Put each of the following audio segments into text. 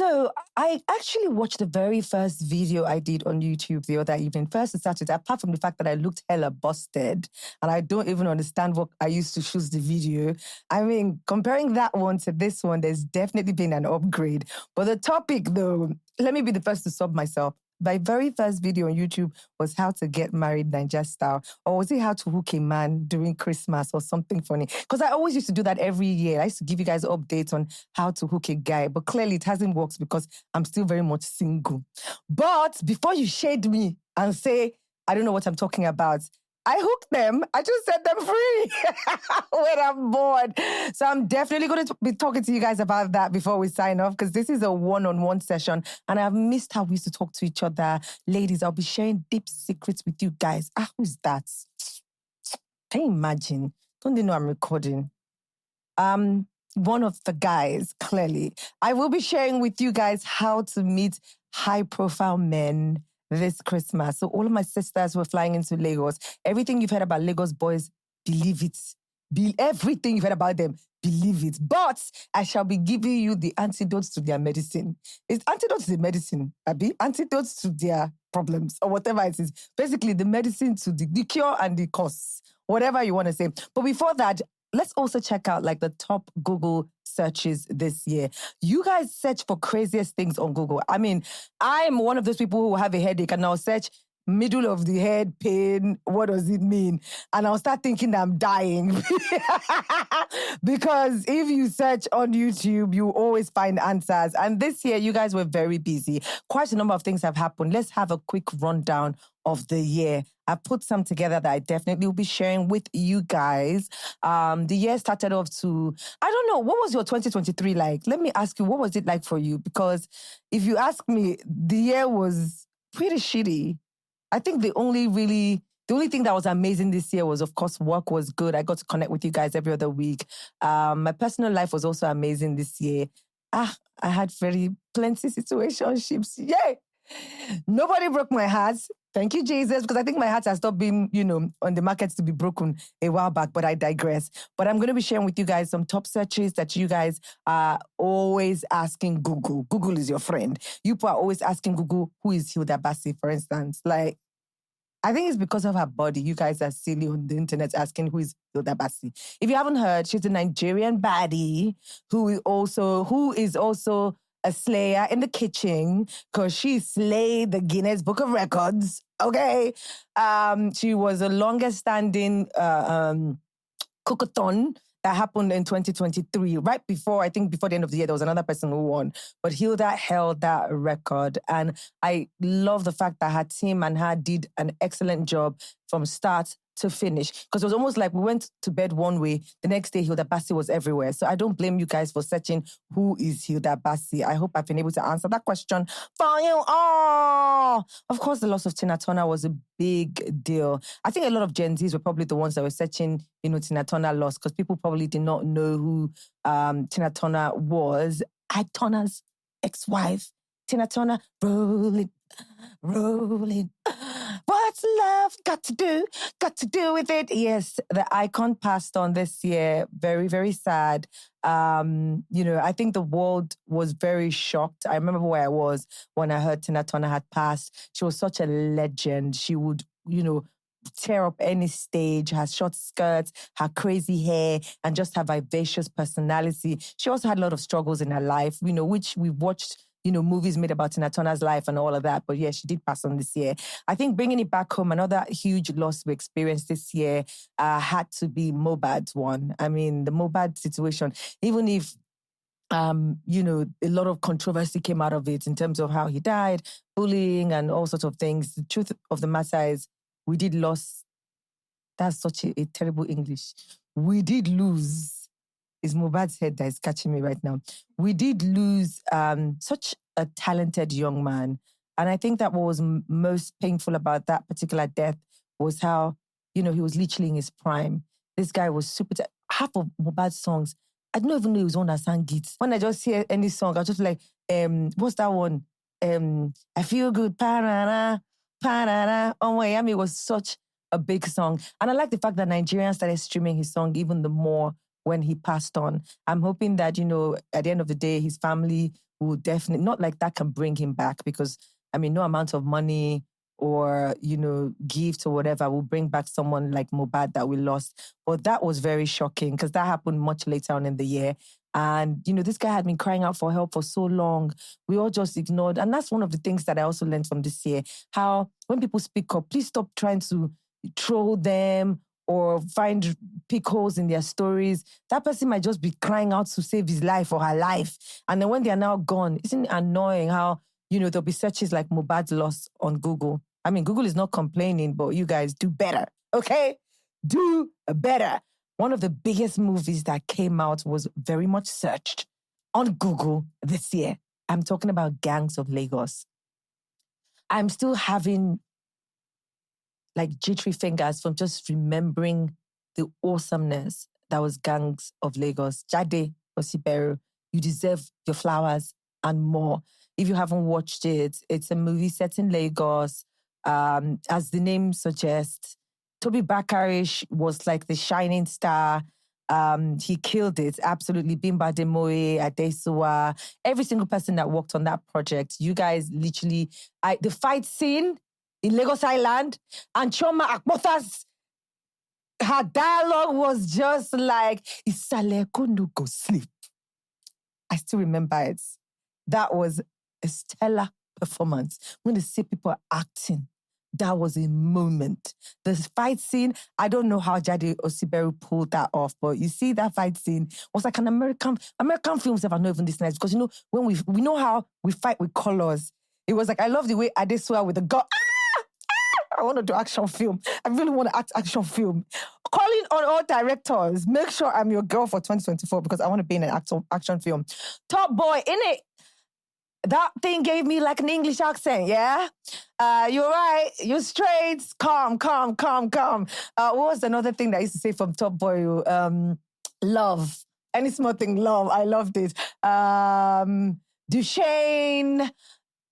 So I actually watched the very first video I did on YouTube the other evening. First, it started, apart from the fact that I looked hella busted and I don't even understand what I used to choose the video. I mean, comparing that one to this one, there's definitely been an upgrade. But the topic though, let me be the first to sub myself. My very first video on YouTube was how to get married Naija style. Or was it how to hook a man during Christmas or something funny? Because I always used to do that every year. I used to give you guys updates on how to hook a guy. But clearly it hasn't worked because I'm still very much single. But before you shade me and say, I don't know what I'm talking about, I hooked them. I just set them free when I'm bored. So I'm definitely going to be talking to you guys about that before we sign off, because this is a one-on-one session and I've missed how we used to talk to each other. Ladies, I'll be sharing deep secrets with you guys. Who's that? Can you imagine? Don't they know I'm recording? One of the guys, clearly. I will be sharing with you guys how to meet high-profile men this Christmas. So all of my sisters were flying into Lagos. Everything you've heard about Lagos boys, believe it. Everything you've heard about them, believe it. But I shall be giving you the antidotes to their medicine. It's antidotes to the medicine, Abi. Antidotes to their problems or whatever it is. Basically, the medicine to the cure and the cause, whatever you want to say. But before that, let's also check out like the top Google searches this year. You guys search for craziest things on Google. I mean, I'm one of those people who have a headache and I'll search middle of the head pain. What does it mean? And I'll start thinking I'm dying. Because if you search on YouTube, you always find answers. And this year, you guys were very busy. Quite a number of things have happened. Let's have a quick rundown of the year. I put some together that I definitely will be sharing with you guys. The year started off to, I don't know, what was your 2023 like? Let me ask you, what was it like for you? Because if you ask me, the year was pretty shitty. I think the only thing that was amazing this year was, of course, work was good. I got to connect with you guys every other week. My personal life was also amazing this year. I had plenty situationships. Yay! Nobody broke my heart. Thank you, Jesus, because I think my heart has stopped being, on the market to be broken a while back, but I digress. But I'm going to be sharing with you guys some top searches that you guys are always asking Google. Google is your friend. You people are always asking Google, who is Hilda Bassi, for instance? Like, I think it's because of her body. You guys are silly on the internet asking who is Hilda Bassi. If you haven't heard, she's a Nigerian baddie who is also a slayer in the kitchen because she slayed the Guinness Book of Records. Okay. She was the longest standing cookathon that happened in 2023. Right before the end of the year, there was another person who won. But Hilda held that record. And I love the fact that her team and her did an excellent job from start to finish. Because it was almost like we went to bed one way, the next day Hilda Bassi was everywhere. So I don't blame you guys for searching who is Hilda Bassi. I hope I've been able to answer that question for you all. Of course, the loss of Tina Turner was a big deal. I think a lot of Gen Zs were probably the ones that were searching, Tina Turner lost, because people probably did not know who Tina Turner was. Ike Turner's ex-wife, Tina Turner, rolling. What's love got to do with it? Yes, the icon passed on this year. Very, very sad. I think the world was very shocked. I remember where I was when I heard Tina Turner had passed. She was such a legend. She would, tear up any stage, her short skirts, her crazy hair, and just her vivacious personality. She also had a lot of struggles in her life, which we've watched movies made about Tina Turner's life and all of that. But yeah, she did pass on this year. I think bringing it back home, another huge loss we experienced this year had to be Mohbad's one. I mean, the Mohbad situation, even if, a lot of controversy came out of it in terms of how he died, bullying and all sorts of things. The truth of the matter is we did lose. That's such a terrible English. We did lose. It's Mohbad's head that is catching me right now. We did lose such a talented young man. And I think that what was most painful about that particular death was how, he was literally in his prime. This guy was super... half of Mohbad's songs, I don't even know he was one that sang it. When I just hear any song, I'll just be like, what's that one? I Feel Good, pa-na-na, pa-na-na. Oh, Miami was such a big song. And I like the fact that Nigerians started streaming his song even the more when he passed on. I'm hoping that, at the end of the day, his family will definitely, not like that can bring him back because, I mean, no amount of money or, gift or whatever will bring back someone like Mohbad that we lost. But that was very shocking because that happened much later on in the year. And, this guy had been crying out for help for so long. We all just ignored. And that's one of the things that I also learned from this year. How when people speak up, please stop trying to troll them or pick holes in their stories. That person might just be crying out to save his life or her life. And then when they are now gone, isn't it annoying how, there'll be searches like Mohbad's lost on Google. I mean, Google is not complaining, but you guys do better, okay? Do better. One of the biggest movies that came out was very much searched on Google this year. I'm talking about Gangs of Lagos. I'm still having like jittery fingers from just remembering the awesomeness that was Gangs of Lagos. Jade Osiberu, you deserve your flowers and more. If you haven't watched it, it's a movie set in Lagos. As the name suggests, Toby Bakarish was like the shining star. He killed it, absolutely. Bimba Demoe, Adesua, every single person that worked on that project. You guys literally, the fight scene in Lagos Island and Choma Akpotha's, her dialogue was just like, Isale Kundu go sleep. I still remember it. That was a stellar performance. When they see people acting, that was a moment. The fight scene, I don't know how Jade Osiberu pulled that off, but you see that fight scene was like an American films that are not even this nice because when we know how we fight with colors. It was like, I love the way Adesua with the gun. I want to do action film. I really want to act action film. Calling on all directors, make sure I'm your girl for 2024 because I want to be in an action film. Top Boy, in it. That thing gave me like an English accent, yeah? You're right, you're straight, calm. What was another thing that I used to say from Top Boy? Love. Any small thing, love. I loved it. Duchesne,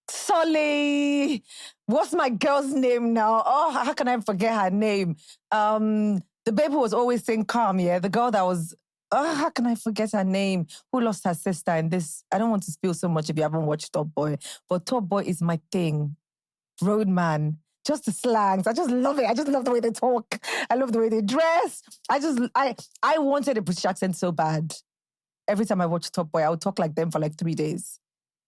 Sully. What's my girl's name now? Oh, how can I forget her name? The baby was always saying calm, yeah? The girl that was... how can I forget her name? Who lost her sister in this? I don't want to spill so much if you haven't watched Top Boy, but Top Boy is my thing. Roadman, just the slangs. I just love it. I just love the way they talk. I love the way they dress. I wanted a British accent so bad. Every time I watch Top Boy, I would talk like them for like 3 days.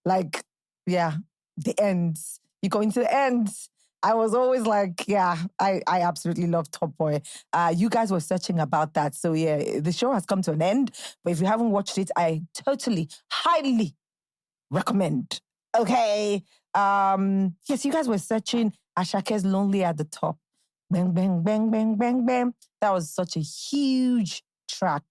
Like, yeah, the ends. You go into the ends. I was always like, yeah, I absolutely love Top Boy. You guys were searching about that. So yeah, the show has come to an end. But if you haven't watched it, I totally, highly recommend. Okay. Yes, you guys were searching Ashake's Lonely at the Top. Bang, bang, bang, bang, bang, bang. That was such a huge track.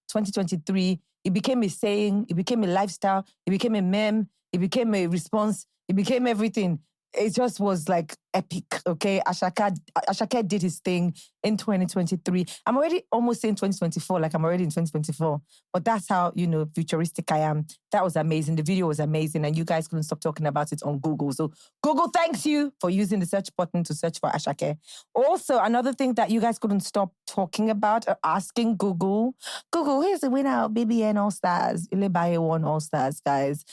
2023, it became a saying, it became a lifestyle, it became a meme, it became a response, it became everything. It just was like epic, okay? Ashake did his thing in 2023. I'm already almost saying 2024, like I'm already in 2024. But that's how, futuristic I am. That was amazing. The video was amazing. And you guys couldn't stop talking about it on Google. So Google thanks you for using the search button to search for Ashake. Also, another thing that you guys couldn't stop talking about or asking Google, here's the winner of BBN All-Stars. Ilebaye won All-Stars, guys.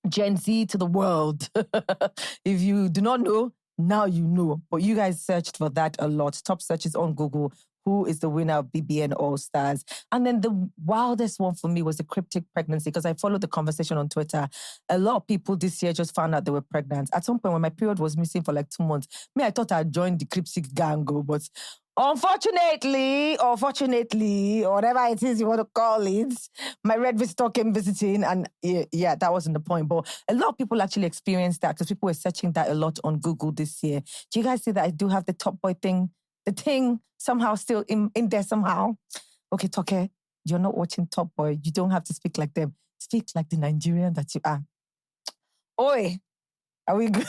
Gen Z to the world. If you do not know, now you know. But you guys searched for that a lot. Top searches on Google. Who is the winner of BBN All-Stars? And then the wildest one for me was the cryptic pregnancy because I followed the conversation on Twitter. A lot of people this year just found out they were pregnant. At some point when my period was missing for like 2 months, I thought I'd joined the cryptic gang, but unfortunately, or fortunately, or whatever it is you want to call it, my red visitor came visiting and yeah, that wasn't the point. But a lot of people actually experienced that because people were searching that a lot on Google this year. Do you guys see that I do have the Top Boy thing? The thing somehow still in there somehow. Okay, Toke, you're not watching Top Boy. You don't have to speak like them. Speak like the Nigerian that you are. Oi, are we good?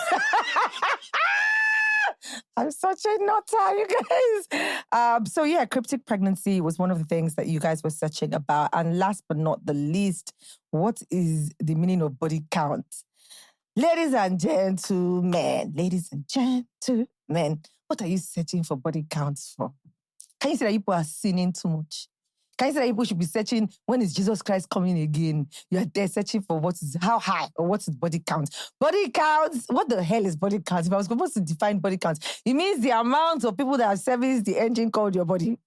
I'm such a nutter, you guys. So yeah, cryptic pregnancy was one of the things that you guys were searching about. And last but not the least, what is the meaning of body count? Ladies and gentlemen, what are you searching for body counts for? Can you say that people are sinning too much? Can you say that people should be searching when is Jesus Christ coming again? You are there searching for what is how high or what is body count. Body counts. What the hell is body count? If I was supposed to define body count, it means the amount of people that have serviced the engine called your body.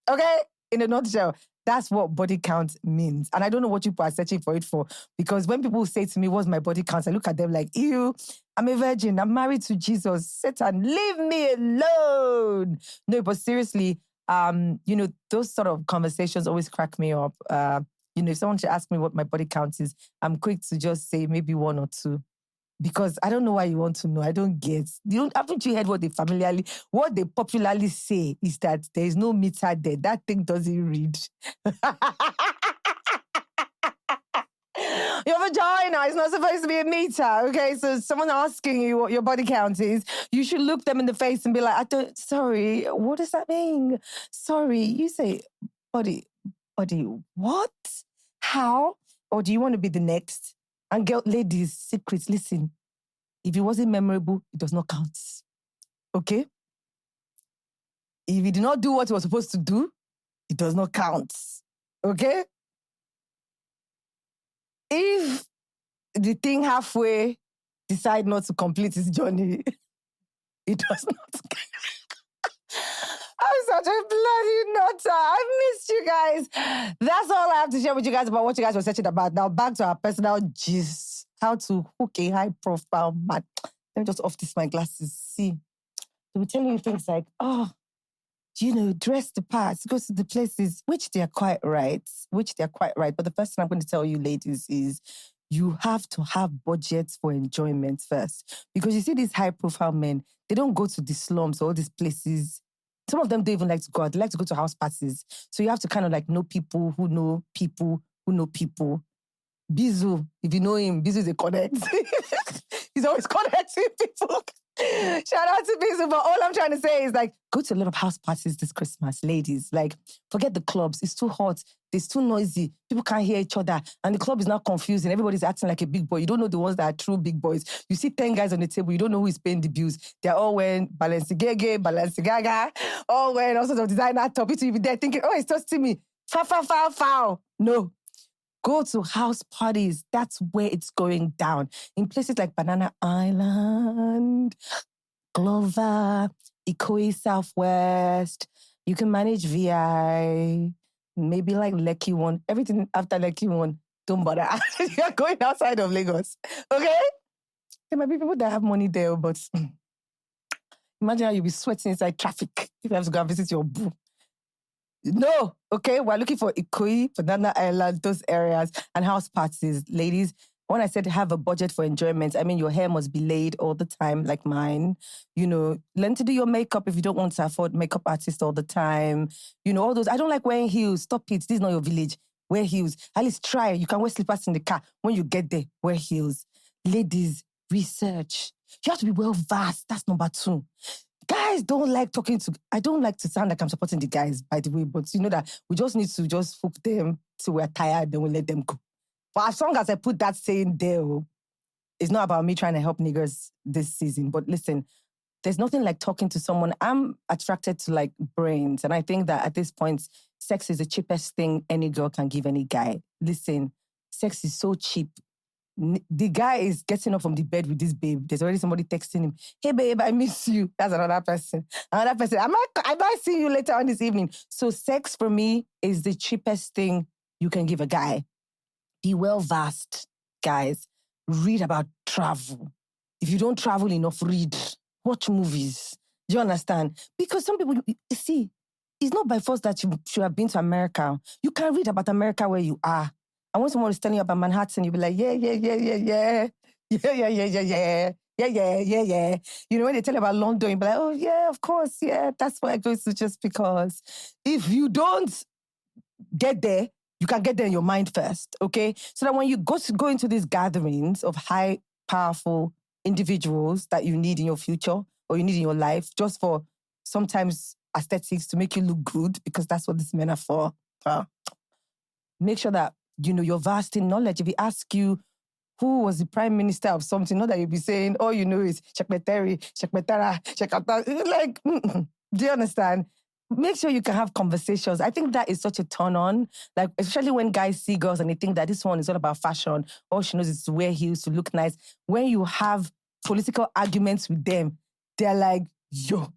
Okay? In a nutshell, that's what body count means. And I don't know what people are searching for it for. Because when people say to me, what's my body count? I look at them like, ew, I'm a virgin. I'm married to Jesus. Satan, leave me alone. No, but seriously, those sort of conversations always crack me up. If someone should ask me what my body count is, I'm quick to just say maybe 1 or 2. Because I don't know why you want to know. I don't get. Haven't you heard what they popularly say is that there is no meter there. That thing doesn't read. Your vagina is not supposed to be a meter, okay? So someone asking you what your body count is, you should look them in the face and be like, sorry, what does that mean? Sorry, you say body, what? How? Or do you want to be the next? And ladies, secrets, listen. If it wasn't memorable, it does not count. Okay? If you did not do what you were supposed to do, it does not count. Okay? If the thing halfway decide not to complete its journey, it does not count. I'm such a bloody nutter. I missed you guys. That's all I have to share with you guys about what you guys were searching about. Now back to our personal gist. How to hook a high-profile man. Let me just off this my glasses. See, they will tell you things like, dress the parts, go to the places, which they are quite right. But the first thing I'm going to tell you, ladies, is you have to have budgets for enjoyment first. Because you see these high-profile men, they don't go to the slums or all these places. Some of them don't even like to go out. They like to go to house parties. So you have to kind of like know people who know people who know people. Bizu, if you know him, Bizu is a connect. He's always connecting people. Shout out to Bizu. But all I'm trying to say is like, go to a lot of house parties this Christmas, ladies. Like, forget the clubs. It's too hot. It's too noisy. People can't hear each other. And the club is now confusing. Everybody's acting like a big boy. You don't know the ones that are true big boys. You see 10 guys on the table. You don't know who is paying the bills. They're all wearing Balenciaga, all wearing all sorts of designer top. You be there thinking, it's just me. Foul. No. Go to house parties. That's where it's going down. In places like Banana Island, Glover, Ikoyi Southwest. You can manage VI, maybe like Lekki one. Everything after Lekki one, don't bother. You're going outside of Lagos. Okay? There might be people that have money there, but imagine how you'll be sweating inside traffic if you have to go and visit your boo. No, okay? We're looking for Ikoyi, Banana Island, those areas, and house parties. Ladies, when I said have a budget for enjoyment, I mean your hair must be laid all the time, like mine. Learn to do your makeup if you don't want to afford makeup artists all the time. All those. I don't like wearing heels. Stop it. This is not your village. Wear heels. At least try. You can wear slippers in the car. When you get there, wear heels. Ladies, research. You have to be well-versed. That's number 2. Guys don't like talking to... I don't like to sound like I'm supporting the guys, by the way, but you know that we just need to just hook them till we're tired, then we let them go. But as long as I put that saying there, it's not about me trying to help niggers this season. But listen, there's nothing like talking to someone. I'm attracted to like brains. And I think that at this point, sex is the cheapest thing any girl can give any guy. Listen, sex is so cheap. The guy is getting up from the bed with this babe. There's already somebody texting him, hey babe, I miss you. That's another person. I might see you later on this evening. So sex for me is the cheapest thing you can give a guy. Be well-versed, guys. Read about travel. If you don't travel enough, read. Watch movies. Do you understand? Because some people, see, it's not by force that you should have been to America. You can read about America where you are. And when someone is telling you about Manhattan, you'll be like, yeah. Yeah. When they tell you about London, you'll be like, oh yeah, of course, yeah, that's where I go to just because. If you don't get there, you can get there in your mind first, okay? So that when you go into these gatherings of high, powerful individuals that you need in your future or you need in your life, just for sometimes aesthetics to make you look good, because that's what these men are for. Make sure that you're vast in knowledge. If he ask you who was the prime minister of something, not that you'll be saying, all you know is Shekmeteri, Shekmetara, Shekata. Like, do you understand? make sure you can have conversations. I think that is such a turn on. Like, especially when guys see girls and they think that this one is all about fashion. All she knows is to wear heels, to look nice. When you have political arguments with them, they're like, yo,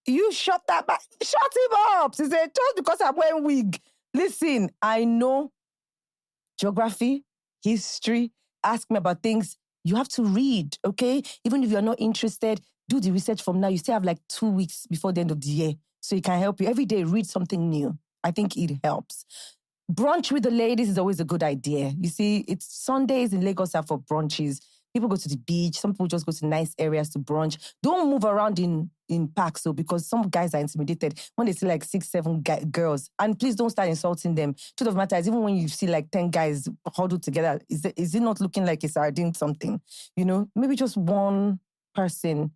you shut that back. Shut him up. She said, just because I'm wearing wig. Listen, I know geography, history, ask me about things. You have to read, okay? Even if you're not interested, do the research from now. You still have like 2 weeks before the end of the year. So it can help you. Every day, read something new. I think it helps. Brunch with the ladies is always a good idea. You see, it's Sundays in Lagos are for brunches. People go to the beach. Some people just go to nice areas to brunch. Don't move around in parks, so because some guys are intimidated when they see like 6, 7 girls. And please don't start insulting them. Truth of the matter is, even when you see like 10 guys huddled together, is it not looking like a sardine something? You know, maybe just one person,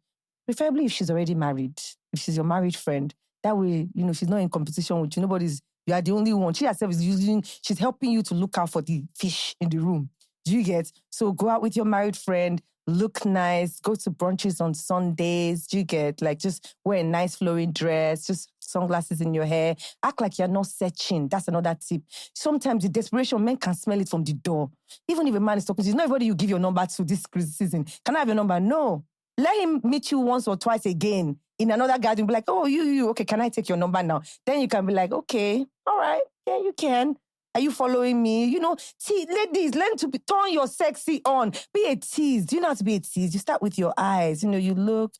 preferably if she's already married, if she's your married friend. That way, you know, she's not in competition with you. You are the only one. She herself she's helping you to look out for the fish in the room. Do you get? So go out with your married friend, look nice, go to brunches on Sundays. Do you get? Like, just wear a nice flowing dress, just sunglasses in your hair. Act like you're not searching. That's another tip. Sometimes the desperation, men can smell it from the door. Even if a man is talking to you, not everybody you give your number to this season. Can I have your number? No. Let him meet you once or twice again in another garden. Be like, oh, you. Okay, can I take your number now? Then you can be like, okay, all right. Yeah, you can. Are you following me? You know, see, ladies, learn to turn your sexy on. Be a tease. Do you know how to be a tease? You start with your eyes. You know, you look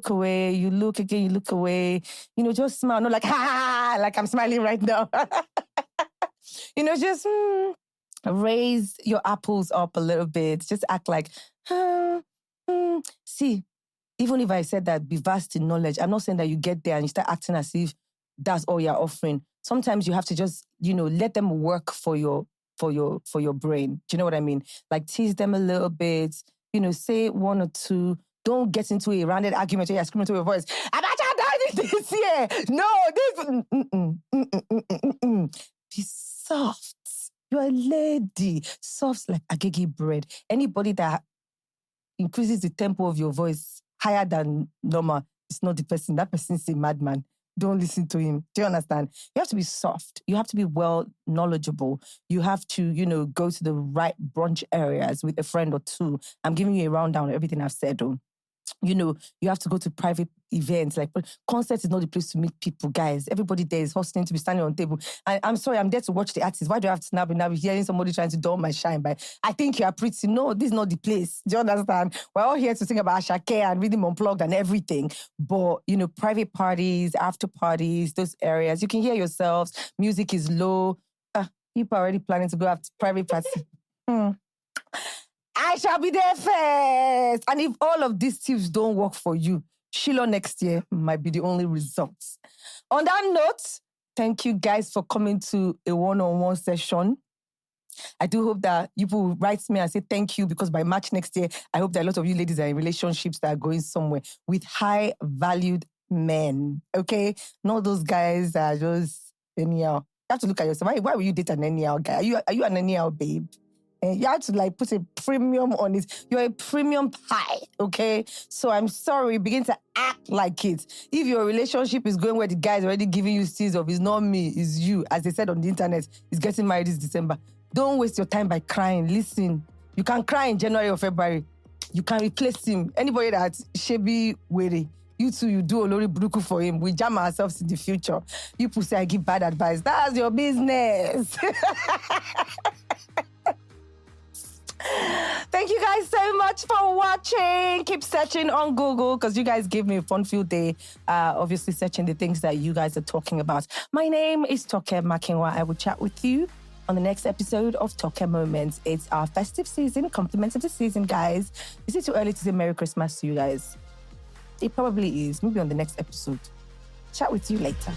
away, you look again, you look away. You know, just smile. Not like, ha, like I'm smiling right now. You know, just raise your apples up a little bit. Just act like, See, even if I said that be vast in knowledge, I'm not saying that you get there and you start acting as if that's all you're offering. Sometimes you have to just, you know, let them work for your brain. Do you know what I mean? Like, tease them a little bit, you know, say 1 or 2. Don't get into a rounded argument where you're screaming to your voice. I'm actually doing this year. No, this. Be soft. You're a lady. Soft like agege bread. Anybody that increases the tempo of your voice higher than normal, it's not the person. That person's a madman. Don't listen to him. Do you understand? You have to be soft. You have to be well knowledgeable. You have to, you know, go to the right brunch areas with a friend or 2. I'm giving you a rundown of everything I've said. You know, you have to go to private events. Like, concert is not the place to meet people, guys. Everybody there is hosting to be standing on the table. I'm sorry, I'm there to watch the artist. Why do I have to now be hearing somebody trying to dull my shine by, I think you are pretty. No, this is not the place. Do you understand? We're all here to sing about Ashake and Rhythm Unplugged and everything. But, you know, private parties, after parties, those areas, you can hear yourselves. Music is low. People are already planning to go after private party. I shall be there first. And if all of these tips don't work for you, Shiloh next year might be the only results. On that note, thank you guys for coming to a one-on-one session. I do hope that you will write me and say thank you, because by March next year, I hope that a lot of you ladies are in relationships that are going somewhere with high-valued men, okay? Not those guys that are just anyhow. You have to look at yourself. Why will you date an anyhow guy? Are you an anyhow babe? You have to like put a premium on it. You're a premium pie, okay? So I'm sorry, begin to act like it. If your relationship is going where the guy is already giving you seeds of, it's not me, it's you. As they said on the internet, he's getting married this December. Don't waste your time by crying. Listen, you can cry in January or February. You can replace him. Anybody that's shabby, weary, you two, you do Olori Buruku for him. We jam ourselves in the future. You people say I give bad advice. That's your business. Thank you guys so much for watching. Keep searching on Google, because you guys gave me a fun-filled day, obviously searching the things that you guys are talking about. My name is Toke Makinwa. I will chat with you on the next episode of Toke Moments. It's our festive season, compliments of the season, guys. Is it too early to say Merry Christmas to you guys? It probably is. Maybe on the next episode. Chat with you later.